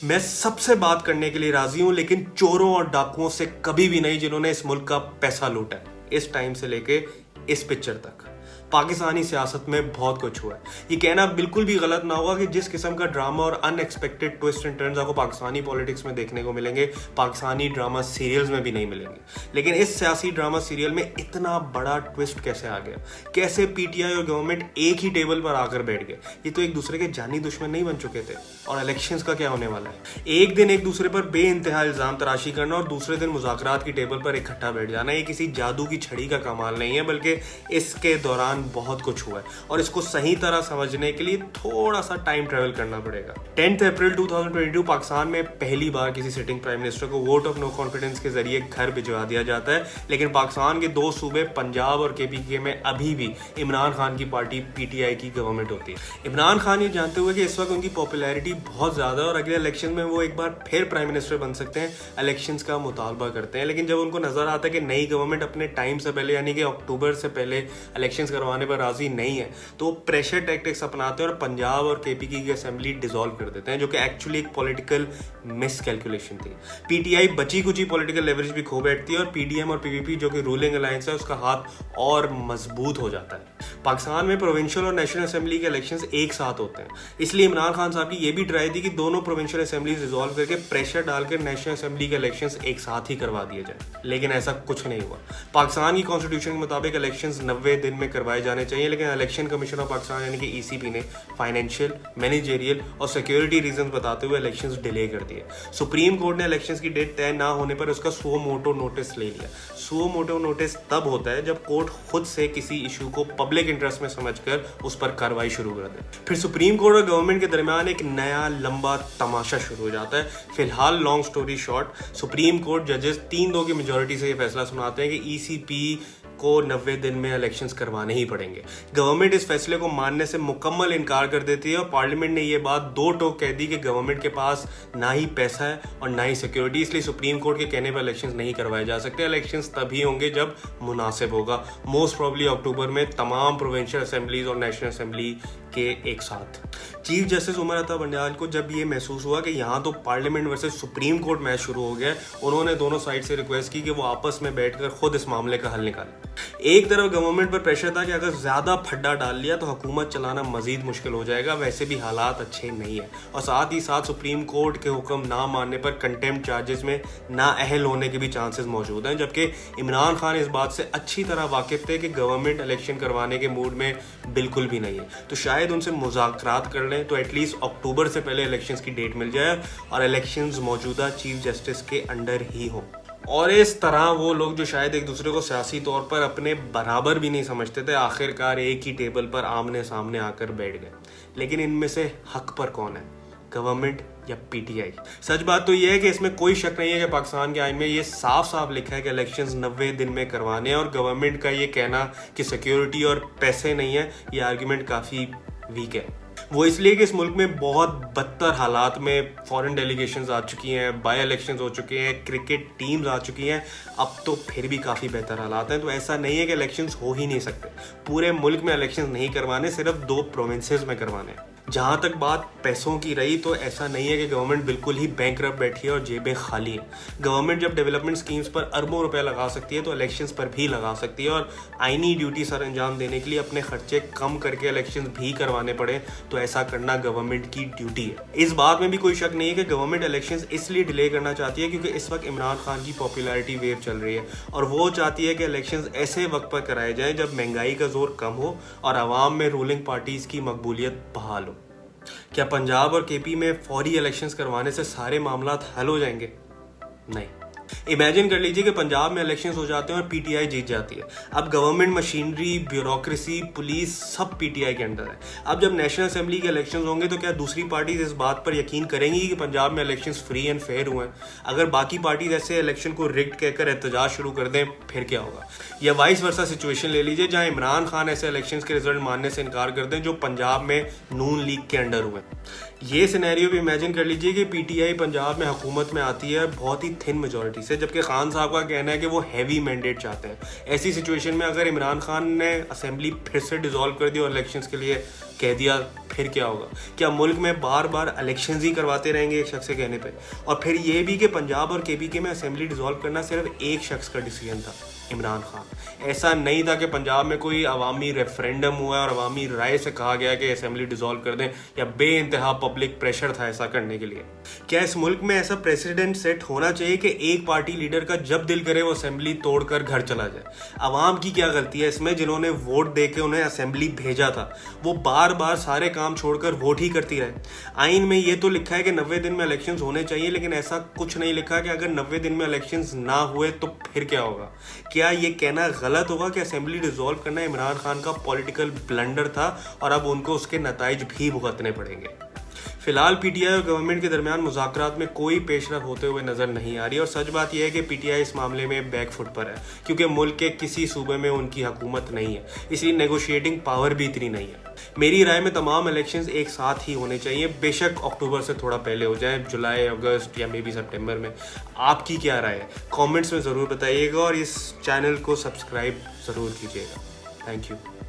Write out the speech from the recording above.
मैं सबसे बात करने के लिए राजी हूं, लेकिन चोरों और डाकुओं से कभी भी नहीं जिन्होंने इस मुल्क का पैसा लूटा है। इस टाइम से लेके इस पिक्चर तक पाकिस्तानी सियासत में बहुत कुछ हुआ है। ये कहना बिल्कुल भी गलत ना होगा कि जिस किस्म का ड्रामा और अनएक्सपेक्टेड ट्विस्ट एंड टर्न्स आपको पाकिस्तानी पॉलिटिक्स में देखने को मिलेंगे, पाकिस्तानी ड्रामा सीरियल्स में भी नहीं मिलेंगे। लेकिन इस सियासी ड्रामा सीरियल में इतना बड़ा ट्विस्ट कैसे आ गया? कैसे पीटीआई और गवर्नमेंट एक ही टेबल पर आकर बैठ गए? ये तो एक दूसरे के जानी दुश्मन नहीं बन चुके थे। और इलेक्शंस का क्या होने वाला है? एक दिन एक दूसरे पर बेइंतहा इल्जाम तराशी करना और दूसरे दिन मुज़ाकरात की टेबल पर इकट्ठा बैठ जाना, ये किसी जादू की छड़ी का कमाल नहीं है, बल्कि इसके दौरान बहुत कुछ हुआ है और इसको सही तरह समझने के लिए थोड़ा सा टाइम ट्रेवल करना पड़ेगा। 10 अप्रैल 2022 पाकिस्तान में पहली बार किसी सिटिंग प्राइम मिनिस्टर को वोट ऑफ नो कॉन्फिडेंस के जरिए घर भिजवा दिया जाता है। लेकिन पाकिस्तान के दो सूबे पंजाब और केपीके में अभी भी इमरान खान की पार्टी पीटीआई की गवर्नमेंट होती है। इमरान खान ये जानते हुए कि इस वक्त उनकी पॉपुलैरिटी बहुत ज्यादा है और अगले इलेक्शन में वो एक बार फिर प्राइम मिनिस्टर बन सकते हैं, इलेक्शंस का मुतालबा करते हैं। लेकिन जब उनको नजर आता है कि नई गवर्नमेंट अपने टाइम से पहले यानी कि अक्टूबर से पहले इलेक्शंस करवाने पर राजी नहीं है, तो प्रेशर टैक्टिक्स अपनाते हैं और पंजाब और केपीके की असेंबली डिसॉल्व कर देते हैं, जो कि एक्चुअली एक पॉलिटिकल मिस कैलकुलेशन थी। पीटीआई बची कुची पॉलिटिकल लेवरेज भी खो बैठती है और पीडीएम और पीपीपी जो कि रूलिंग अलायंस है उसका हाथ और मजबूत हो जाता है। पाकिस्तान में प्रोविंशियल और नेशनल असेंबली के इलेक्शंस एक साथ होते हैं, इसलिए इमरान खान साहब की ये भी ट्राई थी कि दोनों प्रोविंशियल असेंबलीज डिसॉल्व करके प्रेशर डालकर नेशनल असेंबली के इलेक्शंस एक साथ ही करवा दिए जाए। लेकिन ऐसा कुछ नहीं हुआ। पाकिस्तान की कॉन्स्टिट्यूशन के मुताबिक इलेक्शंस 90 दिन में करवाए जाने चाहिए, लेकिन इलेक्शन कमीशन ऑफ पाकिस्तान यानी कि ईसीपी ने फाइनेंशियल, मैनेजेरियल और सिक्योरिटी रीजंस बताते हुए इलेक्शंस डिले कर दिए। सुप्रीम कोर्ट ने इलेक्शंस की डेट तय ना होने पर उसका सुओ मोटो नोटिस ले लिया। सुओ मोटो नोटिस तब होता है जब कोर्ट खुद से किसी इशू को पब्लिक इंटरेस्ट में समझकर उस पर कार्रवाई शुरू कर दे। फिर सुप्रीम कोर्ट और गवर्नमेंट के दरमियान एक नया लंबा तमाशा शुरू हो जाता है। फिलहाल long story short, supreme court जजेस 3-2 की मेजोरिटी से ये फैसला सुनाते हैं कि ईसीपी को 90 दिन में इलेक्शंस करवाने ही पड़ेंगे। गवर्नमेंट इस फैसले को मानने से मुकम्मल इनकार कर देती है और पार्लियामेंट ने यह बात दो टोक कह दी कि गवर्नमेंट के पास ना ही पैसा है और ना ही सिक्योरिटी, इसलिए सुप्रीम कोर्ट के कहने पर इलेक्शंस नहीं करवाए जा सकते। इलेक्शंस तभी होंगे जब मुनासिब होगा, मोस्ट प्रॉब्ली अक्टूबर में तमाम प्रोविंशियल असेंबलीज और नेशनल असेंबली के एक साथ। चीफ जस्टिस उमर अता बंजाल को जब ये महसूस हुआ कि यहाँ तो parliament versus supreme court match शुरू हो गया, उन्होंने दोनों साइड से रिक्वेस्ट की कि वो आपस में बैठकर खुद इस मामले का हल निकालें। एक तरफ गवर्नमेंट पर प्रेशर था कि अगर ज्यादा फड्डा डाल लिया तो हुकूमत चलाना मजीद मुश्किल हो जाएगा, वैसे भी हालात अच्छे नहीं है, और साथ ही साथ सुप्रीम कोर्ट के हुक्म ना मानने पर कंटेम्प्ट चार्जेस में नाअहल होने के भी चांसेस मौजूद हैं। जबकि इमरान खान इस बात से अच्छी तरह वाकिफ थे कि गवर्नमेंट इलेक्शन करवाने के मूड में बिल्कुल भी नहीं है, तो शायद उनसे मुज़ाकरात कर लें तो एटलीस्ट अक्टूबर से पहले इलेक्शंस की डेट मिल जाए और इलेक्शंस मौजूदा चीफ जस्टिस के अंडर ही हो। और इस तरह वो लोग जो शायद एक दूसरे को सियासी तौर पर अपने बराबर भी नहीं समझते थे, आखिरकार एक ही टेबल पर आमने सामने आकर बैठ गए। लेकिन इनमें से हक पर कौन है, गवर्नमेंट या पीटीआई? सच बात तो यह है कि इसमें कोई शक नहीं है कि पाकिस्तान के आईन में ये साफ साफ लिखा है कि इलेक्शंस 90 दिन में करवाने हैं, और गवर्नमेंट का ये कहना कि सिक्योरिटी और पैसे नहीं है, ये आर्ग्यूमेंट काफी वीक है। वो इसलिए कि इस मुल्क में बहुत बदतर हालात में फॉरेन डेलीगेशंस आ चुकी हैं, बाय इलेक्शंस हो चुके हैं, क्रिकेट टीम्स आ चुकी हैं, अब तो फिर भी काफ़ी बेहतर हालात हैं। तो ऐसा नहीं है कि इलेक्शंस हो ही नहीं सकते। पूरे मुल्क में इलेक्शंस नहीं करवाने, सिर्फ 2 प्रोविंसेस में करवाने। जहां तक बात पैसों की रही, तो ऐसा नहीं है कि गवर्नमेंट बिल्कुल ही बैंकरप्ट बैठी है और जेबें खाली हैं। गवर्नमेंट जब डेवलपमेंट स्कीम्स पर अरबों रुपए लगा सकती है तो इलेक्शंस पर भी लगा सकती है, और आईनी ड्यूटी सर अंजाम देने के लिए अपने खर्चे कम करके इलेक्शंस भी करवाने पड़े तो ऐसा करना गवर्नमेंट की ड्यूटी है। इस बात में भी कोई शक नहीं है कि गवर्नमेंट इलेक्शंस इसलिए डिले करना चाहती है क्योंकि इस वक्त इमरान खान की पॉपुलैरिटी वेव चल रही है, और वो चाहती है कि इलेक्शंस ऐसे वक्त पर कराए जाएं जब महंगाई का जोर कम हो और आवाम में रूलिंग पार्टीज की मकबूलियत बहाल हो। क्या पंजाब और केपी में फौरी इलेक्शंस करवाने से सारे मामलात हल हो जाएंगे? नहीं। इमेजिन कर लीजिए कि पंजाब में इलेक्शंस हो जाते हैं और पीटीआई जीत जाती है। अब गवर्नमेंट मशीनरी, ब्यूरोक्रेसी, पुलिस सब पीटीआई के अंडर है। अब जब नेशनल असेंबली के इलेक्शंस होंगे तो क्या दूसरी पार्टीज इस बात पर यकीन करेंगी कि पंजाब में इलेक्शंस फ्री एंड फेयर हुए हैं? अगर बाकी पार्टीज ऐसे इलेक्शन को रिग्ड कहकर एहतजाज शुरू कर दें, फिर क्या होगा? या वाइस वर्सा सिचुएशन ले लीजिए जहां इमरान खान ऐसे इलेक्शंस के रिजल्ट मानने से इनकार कर दें जो पंजाब में नून लीग के अंडर हुए। ये सिनेरियो भी इमेजिन कर लीजिए कि पीटीआई पंजाब में हुकूमत में आती है बहुत ही थिन मेजॉरिटी मेजोरिटी से, जबकि खान साहब का कहना है कि वो हैवी मैंडेट चाहते हैं। ऐसी सिचुएशन में अगर इमरान खान ने असेंबली फिर से डिसॉल्व कर दी और इलेक्शंस के लिए कह दिया, फिर क्या होगा? क्या मुल्क में बार बार इलेक्शंस ही करवाते रहेंगे एक शख्स के कहने पे? और फिर ये भी कि पंजाब और केपीके में असेंबली डिसॉल्व करना सिर्फ एक शख्स का डिसीजन था, इमरान खान। ऐसा नहीं था कि पंजाब में कोई अवामी रेफरेंडम हुआ और अवामी राय से कहा गया कि असेंबली डिसॉल्व कर दें, या बेइंतहा पब्लिक प्रेशर था ऐसा करने के लिए। क्या इस मुल्क में ऐसा प्रेसिडेंट सेट होना चाहिए कि एक पार्टी लीडर का जब दिल करे वो असेंबली तोड़कर घर चला जाए? अवाम की क्या गलती है इसमें, जिन्होंने वोट देके उन्हें असेंबली भेजा था? वो बार बार सारे काम छोड़कर वोट ही करती रहे। आइन में ये तो लिखा है कि 90 दिन में इलेक्शंस होने चाहिए, लेकिन ऐसा कुछ नहीं लिखा कि अगर 90 दिन में इलेक्शंस ना हुए तो फिर क्या होगा। क्या ये कहना गलत होगा कि असेंबली डिसॉल्व करना इमरान खान का पॉलिटिकल ब्लंडर था और अब उनको उसके नताइज भी भुगतने पड़ेंगे? फिलहाल पीटीआई और गवर्नमेंट के दरमियान मुज़ाकरात में कोई पेशरफ होते हुए नजर नहीं आ रही, और सच बात यह है कि पीटीआई इस मामले में बैकफुट पर है, क्योंकि मुल्क के किसी सूबे में उनकी हुकूमत नहीं है, इसलिए नेगोशिएटिंग पावर भी इतनी नहीं है। मेरी राय में तमाम इलेक्शंस एक साथ ही होने चाहिए, बेशक अक्टूबर से थोड़ा पहले हो जाए, जुलाई, अगस्त या मे बी सितंबर में। आपकी क्या राय है? कमेंट्स में ज़रूर बताइएगा और इस चैनल को सब्सक्राइब ज़रूर कीजिएगा। Thank you.